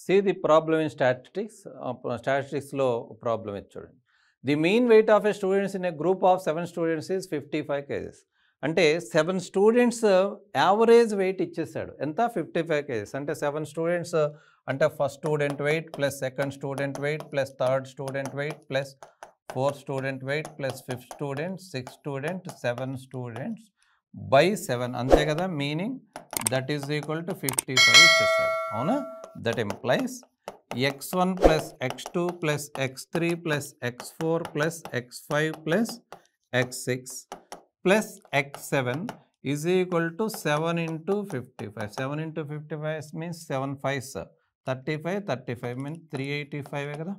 See the problem in statistics. Statistics లో problem ఇది చూడండి. The mean weight of a students in a group of 7 students is 55 kgs. అంటే 7 students average wait ఇచ్చేసాడు. ఎంత? 55 kgs. అంటే 7 students అంటే first student weight plus second student weight plus third student weight plus fourth student weight plus fifth student, sixth student, 7 students by 7 అంతే కదా. Meaning that is equal to 55 ఇచ్చేసాడు. అవునా? That implies x1 plus x2 plus x3 plus x4 plus x5 plus x6 plus x7 is equal to 7 into 55. 7 into 55 means 7 5s 35, 35 means 385 కదా.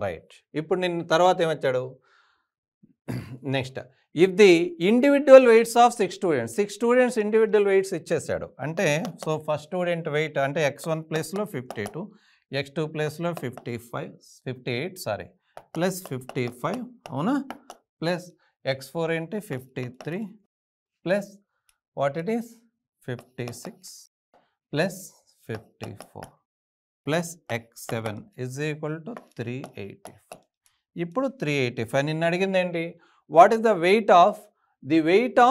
Right. ఇప్పుడు నేను తర్వాత ఏమొచ్చాడు next, if the individual weights of 6 students, 6 students individual weights ఇచ్చేసాడు. అంటే so first student wait అంటే x1 ప్లేస్లో 52, x2 ప్లేస్లో 58 ప్లస్ 55 అవునా, ప్లస్ x4 ఏంటి 53 plus what it is 56 plus 54 plus x7 is equal to 385. ఇప్పుడు 385 నిన్ను అడిగింది ఏంటి, what is the weight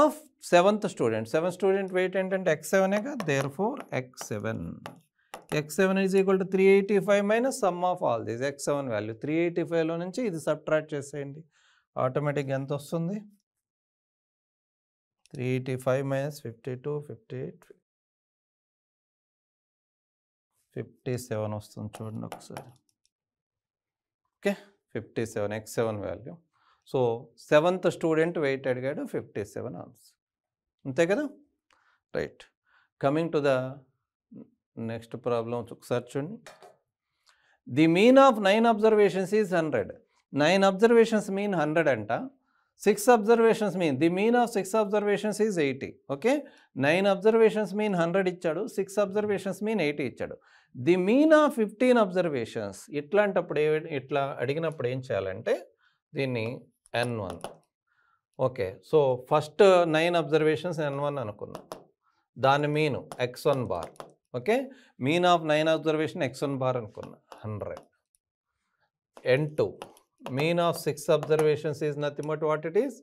of seventh student. 7th student weight ఏంటంటే x7 therefore x7 is equal to 385 minus sum of all these x7 value. 385లో నుంచి ఇది subtract చేసేయండి, ఆటోమేటిక్గా ఎంత వస్తుంది 385 మైనస్ 52, 58, 57 వస్తుంది చూడండి ఒకసారి. Okay, 57 x7 value. So 7th student weight అడిగాడు, 57 ఆన్సర్. అంతే కదా. Right. Coming to the next problem ఒకసారి చూడండి. The mean of 9 observations is 100. 9 observations mean 100 అంట. 6 observations mean, the mean of 6 observations is 80. Okay, 9 observations mean 100 ఇచ్చాడు, 6 observations mean 80 ఇచ్చాడు. The mean of 15 observations ఇట్లాంటప్పుడు ఇట్లా అడిగినప్పుడు ఏం చేయాలంటే దీన్ని n1. Okay, so first 9 observations n1 అనుకున్నాం, దాని మీను x1 bar. Okay, mean of 9 observation x1 bar అనుకున్నా 100. n2 mean of 6 observations is nothing but what it is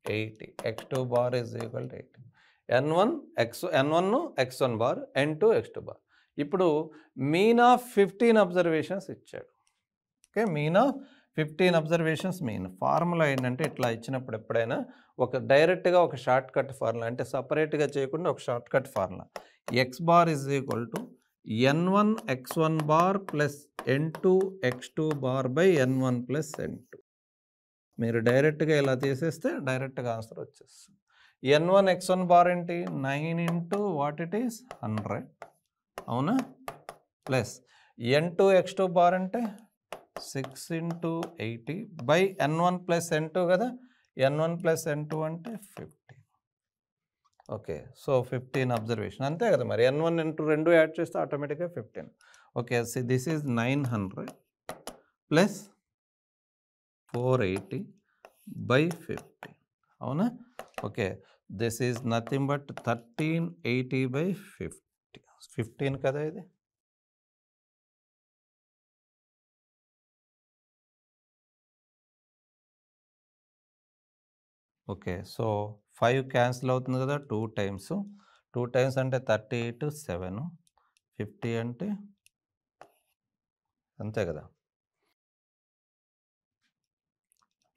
80. x2 bar is equal to 80. n1 x1 bar, n2 x2 bar. ఇప్పుడు mean of 15 observations ఇచ్చాడు. Okay, mean of 15 observations mean. Formula ఏంటంటే ఇట్లా ఇచ్చినప్పుడు ఎప్పుడైనా ఒక డైరెక్ట్గా ఒక షార్ట్ కట్ ఫార్ములా, అంటే సపరేట్గా చేయకుండా ఒక short cut formula. X bar is equal to n1 x1 bar plus n2 x2 bar by n1 plus n2. మీరు డైరెక్ట్గా ఇలా తీసేస్తే డైరెక్ట్గా ఆన్సర్ వచ్చేస్తుంది. n1 x1 బార్ ఏంటి 9 ఇంటూ వాట్ ఇట్ ఈస్ 100 అవునా, ప్లస్ n2 x2 బార్ అంటే 6 into 80 by n1 plus n2 కదా. n1 ప్లస్ n2 అంటే 15. ఓకే, సో 15 అబ్జర్వేషన్ అంతే కదా. మరి n1 n2 రెండు యాడ్ చేస్తే ఆటోమేటిక్గా 15. Okay, so this is 900 plus 480 by 15 అవునా. Okay, this is nothing but 1380 by 15 కదా ఇది. ఓకే, సో 5 క్యాన్సిల్ అవుతుంది కదా, 2 టైమ్స్ అంటే 38, 7, 50 అంటే అంతే కదా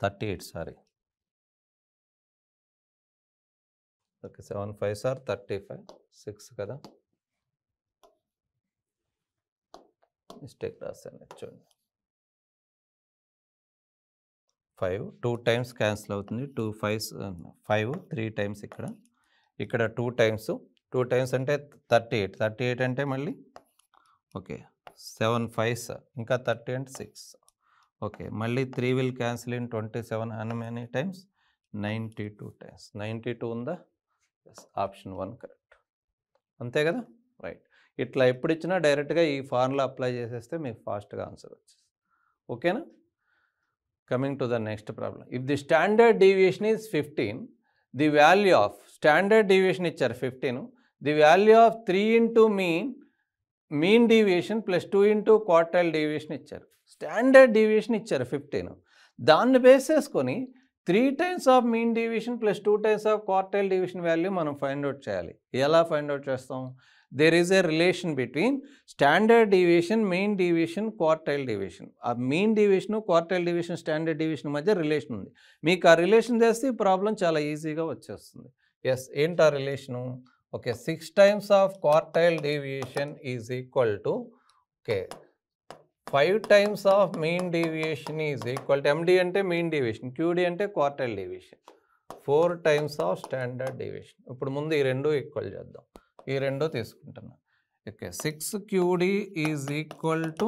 38 ఓకే, 7 5s are 35, 6 కదా, మిస్టేక్ రాశాను చూడండి. 5 2 టైమ్స్ క్యాన్సిల్ అవుతుంది, 2 5s 5, 3 టైమ్స్ ఇక్కడ 2 టైమ్స్ అంటే 38 అంటే మళ్ళీ ఓకే 7 5s ఇంకా 30 అంటే 6. ఓకే, మళ్ళీ 3 will cancel in 27 and many times 92 times. 92 ఉందా? Option 1 correct. అంతే కదా. రైట్. ఇట్లా ఎప్పుడు ఇచ్చినా డైరెక్ట్గా ఈ ఫార్ములా అప్లై చేసేస్తే మీకు ఫాస్ట్గా ఆన్సర్ వచ్చేస్తుంది. ఓకేనా. Coming to the next problem. If the standard deviation is 15, the value of standard deviation ఇచ్చారు 15, the value of 3 into mean mean deviation plus 2 into quartile deviation ఇచ్చారు, స్టాండర్డ్ డీవియేషన్ ఇచ్చారు 15. దాన్ని base చేసుకొని 3 times of mean deviation plus 2 times of quartile deviation value మనం find out చేయాలి. ఎలా find out చేస్తాం? There is a relation between standard deviation, mean deviation, quartile deviation. ఆ mean deviation, quartile deviation, standard deviation మధ్య relation ఉంది. మీకు ఆ relation చేస్తే ఈ ప్రాబ్లం చాలా ఈజీగా వచ్చేస్తుంది. ఎస్, ఏంటి ఆ relation? Okay, 6 times of quartile deviation is equal to okay 5 times of mean deviation is equal to MD అంటే మీన్ డీవియేషన్, QD అంటే quartile deviation, 4 times of standard deviation. ఇప్పుడు ముందు ఈ రెండు ఈక్వల్ చేద్దాం. ఈ రెండు తీసుకుంటున్నా. Okay, 6 QD is equal to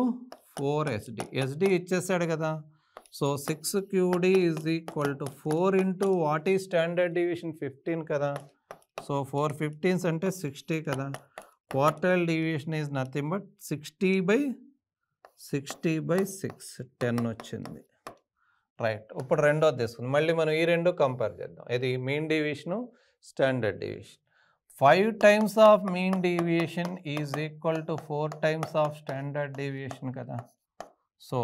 4 SD. SD ఇచ్చేసాడు కదా. So 6 QD is equal to 4 into what ఈ స్టాండర్డ్ డీవియేషన్ 15 కదా. సో 4 15s అంటే 60 కదా. Quartile deviation is nothing but 60/6 10 వచ్చింది. రైట్, ఇప్పుడు రెండోది తీసుకుంది. మళ్ళీ మనం ఈ రెండు కంపేర్ చేద్దాం. ఇది mean deviation, standard deviation. 5 times of mean deviation is equal to 4 times of standard deviation కదా. సో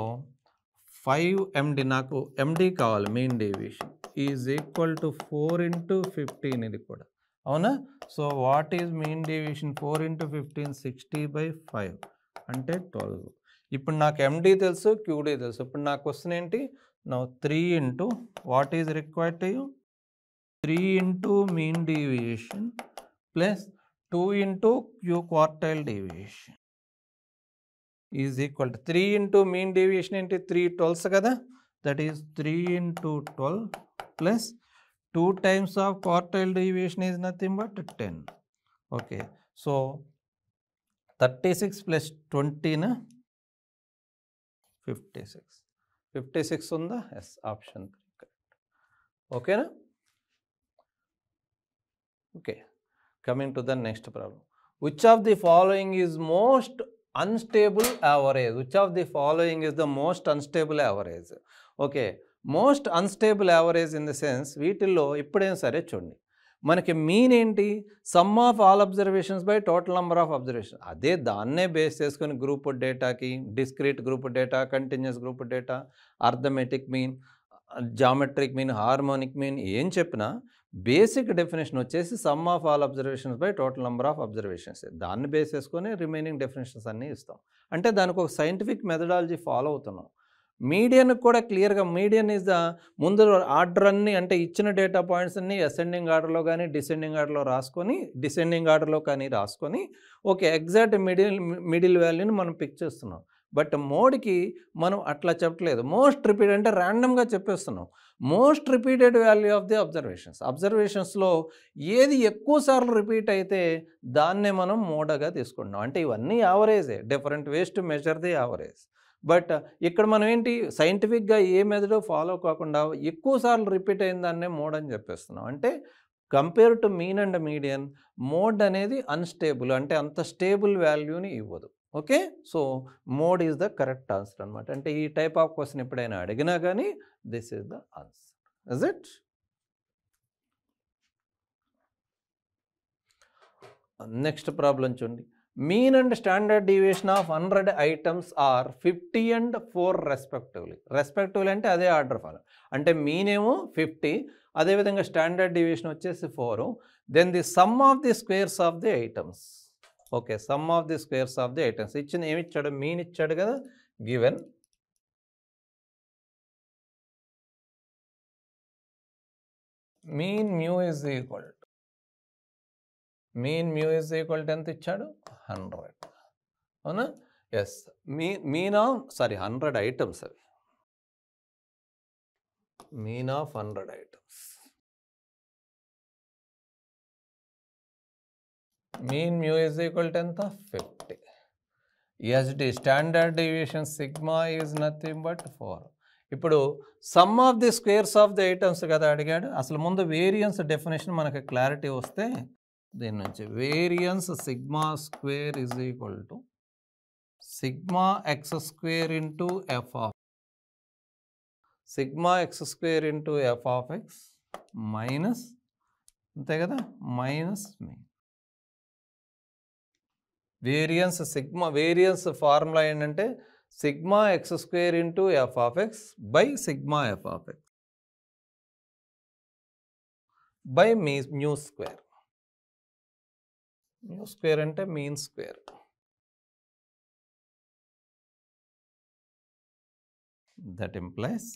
5 MD, నాకు MD కావాలి, mean deviation is equal to 4 into 15, ఇది కూడా అవునా. So what is mean deviation? 4 into 15 60/5 అంటే 12. ఇప్పుడు నాకు MD తెలుసు, QD తెలుసు. ఇప్పుడు నా క్వశ్చన్ ఏంటి? నా 3 into what is required to you? 3 into mean deviation plus 2 into quartile deviation is equal to 3 into mean deviation ఏంటి? 3 12s కదా. That is 3 into 12 plus 2 times of quartile deviation is nothing but 10. Okay, so 36 plus 20 56. 56 ఉందా? Yes, option correct. ఓకేనా? Okay, coming to the next problem. Which of the following is most unstable average? Which of the following is the most unstable average? Okay, most unstable average in the sense వీటిల్లో ఇప్పుడేం సరే చూడండి, మనకి mean ఏంటి? Sum of all observations by total number of observation. అదే దాన్నే base చేసుకొని group డేటాకి discrete group data, continuous group data, arithmetic mean, geometric mean, harmonic mean ఏం చెప్పినా బేసిక్ డెఫినేషన్ వచ్చేసి sum of all observations by total number of observations. దాన్ని base చేసుకొని remaining definitions అన్నీ ఇస్తాం. అంటే దానికి ఒక సైంటిఫిక్ మెథడాలజీ ఫాలో అవుతున్నాం. మీడియన్కి కూడా క్లియర్గా మీడియన్ ఈజ్ ద ముందు ఆర్డర్ అన్ని, అంటే ఇచ్చిన డేటా పాయింట్స్ అన్ని అసెండింగ్ ఆర్డర్లో కానీ డిసెండింగ్ ఆర్డర్లో రాసుకొని, డిసెండింగ్ ఆర్డర్లో కానీ రాసుకొని ఓకే ఎగ్జాక్ట్ మిడిల్ వాల్యూని మనం పిక్ చేస్తున్నాం. బట్ మోడ్కి మనం అట్లా చెప్పట్లేదు. మోస్ట్ రిపీట్ అంటే ర్యాండమ్గా చెప్పేస్తున్నాం. Most repeated value of the అబ్జర్వేషన్స్లో ఏది ఎక్కువ సార్లు రిపీట్ అయితే దాన్నే మనం మోడగా తీసుకుంటున్నాం. అంటే ఇవన్నీ యావరేజే, different ways to measure the average. But ఇక్కడ మనం ఏంటి, సైంటిఫిక్గా ఏ మెథడ్ ఫాలో కాకుండా ఎక్కువ సార్లు రిపీట్ అయిన దాన్నే మోడ్ అని చెప్పేస్తున్నాం. అంటే compare to mean and median, mode అనేది అన్స్టేబుల్, అంటే అంత స్టేబుల్ వాల్యూని ఇవ్వదు. Okay, so mode is the correct answer అనమాట. అంటే ఈ టైప్ ఆఫ్ క్వశ్చన్ ఎప్పుడైనా అడిగినా కానీ this is the answer. Is it? Next problem చూడండి. Mean and standard deviation of 100 items are 50 and 4 respectively. Respectively అంటే అదే ఆర్డర్ ఫాలో, అంటే మీన్ ఏమో 50, అదేవిధంగా స్టాండర్డ్ డీవియేషన్ వచ్చేసి 4. Then the sum of the squares of the items. Okay, sum of the squares of the items ఇచ్చిన ఏమి ఇచ్చాడు? Mean ఇచ్చాడు కదా, given mean mu is equal to, mean mu is equal to ఎంత ఇచ్చాడు? 100. అవునా? Yes, mean of 100 items, అవి mean of 100 items. Mean mu is equal to ఎంత? 50. SD standard deviation sigma is nothing but 4. ఇప్పుడు sum of the squares of the items కదా అడిగాడు. అసలు ముందు వేరియన్స్ డెఫినేషన్ మనకి క్లారిటీ వస్తే దీని నుంచి variance sigma square is equal to sigma X square into F of sigma X square into F of X minus, అంతే కదా, minus mean. Variance sigma variance formula ఏంటంటే sigma X square into F of X by sigma F of X by mu square. Mu square అంటే mean square. That implies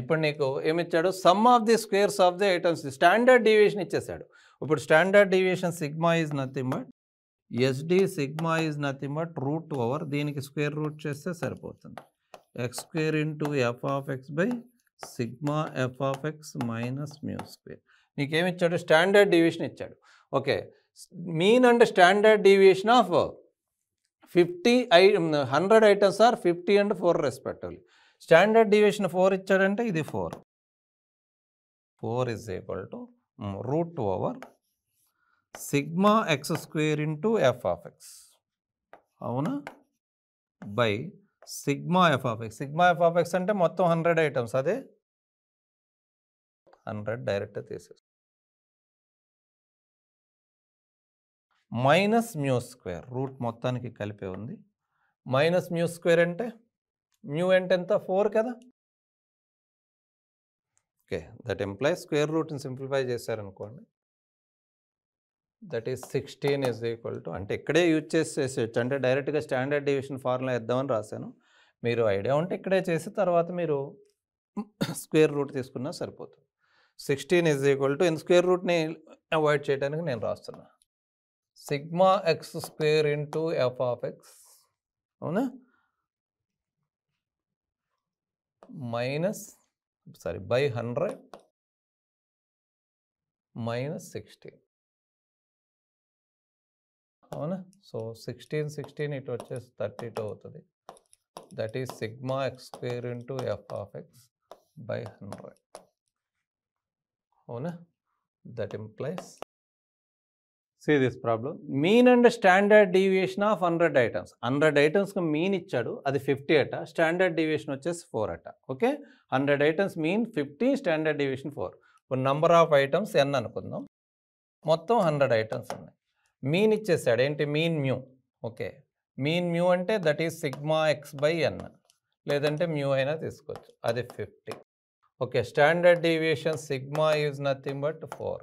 ఇప్పుడు నీకు ఏమిచ్చాడు, sum of the squares of the items, standard deviation ఇచ్చేసాడు. ఇప్పుడు standard deviation sigma is nothing but SD sigma is nothing but root over, దీనికి square root చేస్తే సరిపోతుంది, X square into F of X by sigma F of X minus mu square. నీకేమిచ్చాడు, standard deviation ఇచ్చాడు. Okay, mean and standard deviation of 100 items are 50 and 4 respectively. Standard deviation 4 ఇచ్చాడంటే ఇది 4 is equal to root over sigma X square into F of X, అవునా, by sigma F of X. Sigma F of X అంటే మొత్తం 100 items, అదే 100 direct తీసేసి minus mu square, route మొత్తానికి కలిపే ఉంది, మైనస్ మ్యూ స్క్వేర్ అంటే మ్యూ అంటే ఎంత 4 కదా. ఓకే, దట్ ఎంప్లాయ్ స్క్వేర్ రూట్ని సింప్లిఫై చేశారనుకోండి, that is 16 is equal to, అంటే ఇక్కడే యూజ్ చేసేయచ్చు, అంటే డైరెక్ట్గా స్టాండర్డ్ డీవియేషన్ ఫార్ములా ఇద్దామని రాశాను. మీరు ఐడియా ఉంటే ఇక్కడే చేసి తర్వాత మీరు స్క్వేర్ రూట్ తీసుకున్నా సరిపోతుంది. 16 is equal to, in square రూట్ని అవాయిడ్ చేయడానికి నేను రాస్తున్నా, sigma X square into F of X, అవునా, బై 100 మైనస్ 16, అవునా. సో 16 ఇటు వచ్చేసి 32 అవుతుంది, that is sigma X square into F of X by 100, అవునా. That implies, see this problem, mean and standard deviation of 100 items. 100 items కు mean ఇచ్చాడు, అది 50 అట, స్టాండర్డ్ డీవియేషన్ వచ్చేసి 4 అట. Okay, 100 items mean 50, standard deviation 4. ఇప్పుడు నంబర్ ఆఫ్ ఐటమ్స్ n అనుకుందాం, మొత్తం 100 items ఉన్నాయి, మీన్ ఇచ్చేసాడు, ఏంటి mean mu. Okay, mean mu అంటే that is sigma X by N, లేదంటే మ్యూ అయినా తీసుకోవచ్చు, అది 50. Okay, standard deviation sigma is nothing but 4.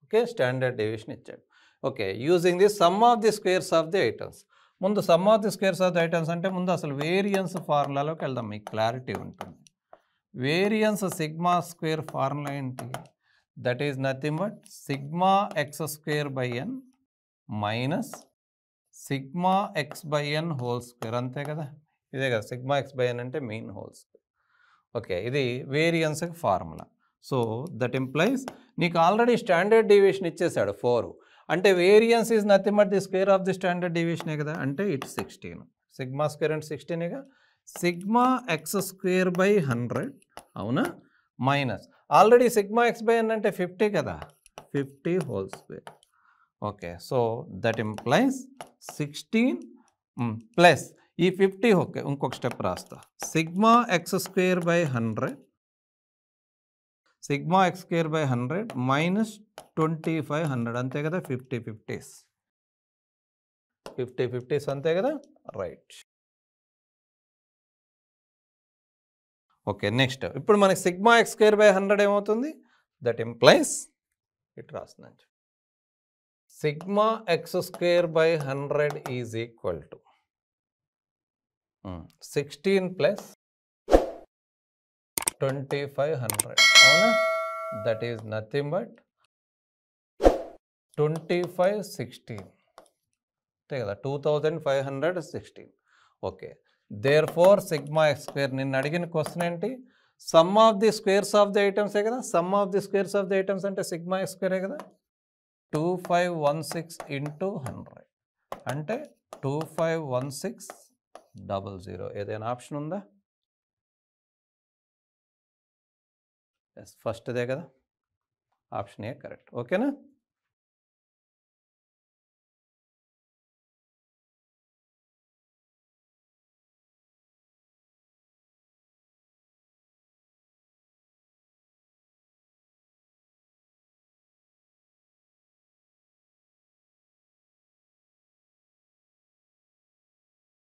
Okay, standard deviation ఇచ్చాడు. Okay, using the sum of the squares of the items. ముందు sum of the squares of the items అంటే ముందు అసలు variance ఫార్ములాలోకి వెళ్దాం, మీకు క్లారిటీ ఉంటుంది. వేరియన్స్ సిగ్మా స్క్వేర్ ఫార్ములా ఏంటి, that is nothing but sigma X square by n minus sigma X by n whole square, అంతే కదా, ఇదే కదా సిగ్మా ఎక్స్ బై ఎన్ అంటే మీన్ హోల్ స్క్వేర్. ఓకే, ఇది వేరియన్స్కి ఫార్ములా. సో దట్ ఇంప్లైస్ నీకు ఆల్రెడీ స్టాండర్డ్ డీవియేషన్ ఇచ్చేసాడు 4, అంటే variance is nothing but the square of the standard డీవియేషనే కదా, అంటే ఇట్స్ 16. సిగ్మా స్క్వేర్ అంటే 16గా, సిగ్మా ఎక్స్ స్క్వేర్ బై 100, అవునా, minus already sigma X by N అంటే 50 కదా, 50 whole square. Okay, so that implies 16 plus ఈ 50. ఓకే, ఇంకొక స్టెప్ రాస్తా, sigma X square by 100, sigma X square by 100 minus 2500, అంతే కదా, 50 50s అంతే కదా, రైట్. ఓకే, నెక్స్ట్ ఇప్పుడు మనకి సిగ్మా ఎక్స్ స్క్వేర్ బై 100 ఏమవుతుంది, దట్ ఇంప్లైస్ ఇట్ రాస్తున్నాను, sigma X square by 100 is equal to 16 plus 2500, అవునా, దట్ ఈజ్ నథింగ్ బట్ 2516, అంతే కదా, 2516. Okay, therefore sigma X square, నిన్ను అడిగిన క్వశ్చన్ ఏంటి, sum of the squares of the ఐటమ్సే కదా, sum of the squares of the items అంటే sigma X స్క్వేరే కదా, 2516 ఇంటూ 100 అంటే 251600. ఏదైనా ఆప్షన్ ఉందా, ఎస్, ఫస్ట్దే కదా, ఆప్షన్ ఏ కరెక్ట్. ఓకేనా.